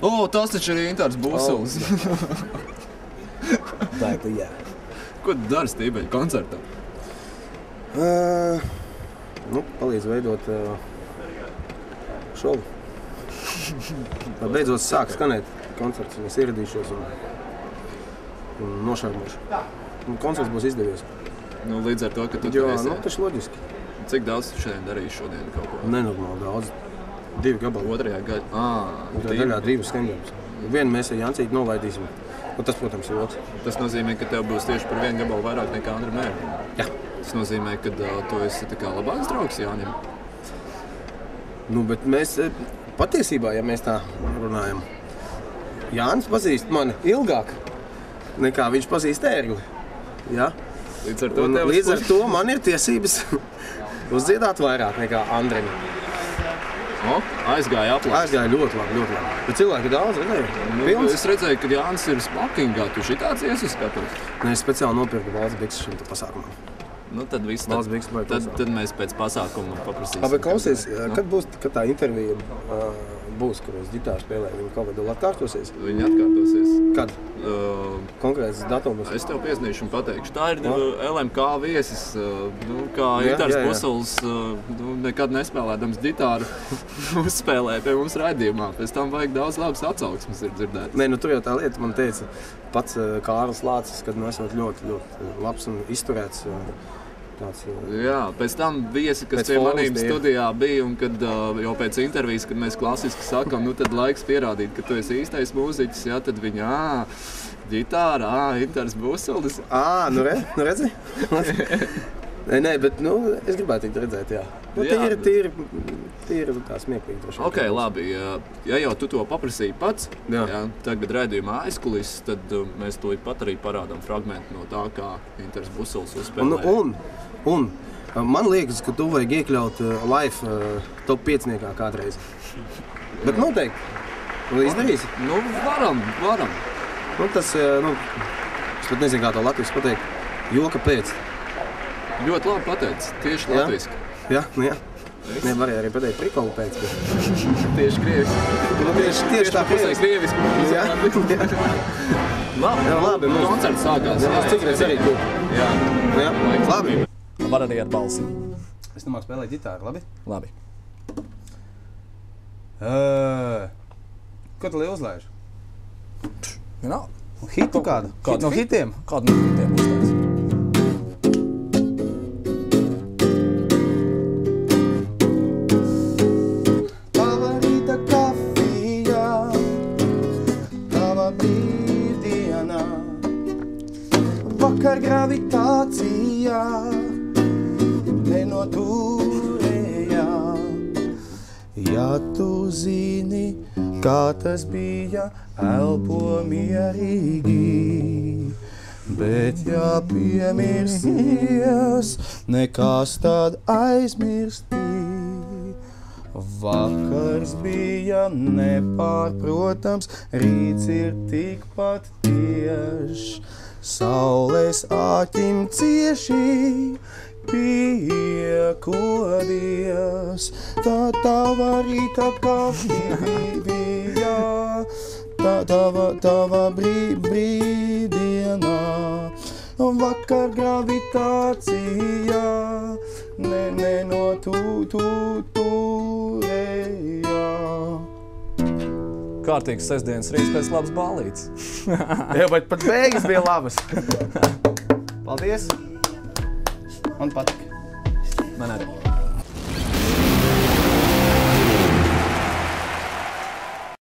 O, tas taču ir Intars Busuls. Tā ir, jā. Ko tu dari Stībeļa koncertā? Palīdz veidot šovu. Beidzot sāk skanēt koncerts, un es ieradīšos un nošarmošu. Koncerts būs izdevies. Nu, līdz ar to, ka tu Jo, esi. tas loģiski. Cik daudz tu darīsi šodien kaut ko? Nenormāli daudz. 2 gabali. Otrajā gaļā. Otrajā daļā 2 skandības. Vienu mēs ar Jancīti nolaidīsim. Tas, protams, ir joks. Tas nozīmē, ka tev būs tieši par 1 gabalu vairāk nekā Andra Mēra. Jā. Tas nozīmē, ka tu esi tā kā labāks draugs Jānim. Bet mēs patiesībā, ja mēs tā runājam, Jānis pazīst mani ilgāk nekā viņš pazīst Ērgli. Ja? Līdz ar to man ir tiesības uzdziedāt vairāk nekā Andrem. Aizgāja aplēks. Aizgāja ļoti labi. Bet cilvēki daudz redzēju. Es redzēju, ka Jānis ir smokingā. Tu šitāds iesi skatos? Es speciāli nopirku valsts bikses šim pasākumam. Tad viss. Tad mēs pēc pasākuma paprasīsim. Klausies, kad būs tā intervija būs, kur es ģitāru spēlēju, viņa kaut kādā atkārtosies? Viņa atkārtosies. Kad? Konkrēts datums? Es tev piezīšu un pateikšu. Tā ir LMK viesis, kā Intars Busuls nekad nespēlēdams ģitāru uzspēlē pie mums raidījumā. Pēc tam vajag daudz labas atsauksmes ir dzirdētas. Nē, tur jau tā lieta man teica pats Kārlis Lācis, kad esot ļoti labs un izturēts. Jā, pēc tam viesi, kas pie manīm studijā bija, un kad jau pēc intervijas, kad mēs klasiski sakam, tad laiks pierādīt, ka tu esi īstais mūziķis, jā, tad viņa, ģitāra, Intars Busulis. Redzi? Nē, bet, es gribētu redzēt, jā. Tīri tā smieklīgi droši. Ok, labi, ja jau tu to paprasīji pats, tagad raidījumā aizkulis, tad mēs to pat arī parādām fragmentu no tā, kā Intars Busuls uzspēlē. Un man liekas, ka tu vajag iekļaut live top 5-niekā kādreiz. Bet noteikti. Izdarīsi? Varam. Es pat nezinu, kā to latviski pateikt. Joka pēc. Ļoti labi pateicis, tieši latviski. Jā. Ne, varēja arī pateikt prikolu pēc. Tieši krieviski. Tieši tā krieviski. Labi, koncerts sākās. Cik reiz arī kur. Jā. Labi. Var arī ar balsi. Es nemāku spēlēt ģitāru, labi? Labi. Ko tu lai uzlaiž? Vienalga. Hitu kādu? No hitiem? Kādu no hitiem uzlaiž? Vakar gravitācijā nenoturējā. Ja tu zini, kā tas bija, elpo mierīgi. Bet ja piemirsies, nekas tad aizmirstī. Vakars bija nepārprotams, rīts ir tikpat tieši. Saules āķim cieši piekodies, tā tava rīta kafija, tava brīvdienā, vakar gravitācijā, nenoturējā. Kārtīgs sestdienas rīts pēc labas ballītes. Jā, bet pat beigas bija labas. Paldies. Man patika. Man arī.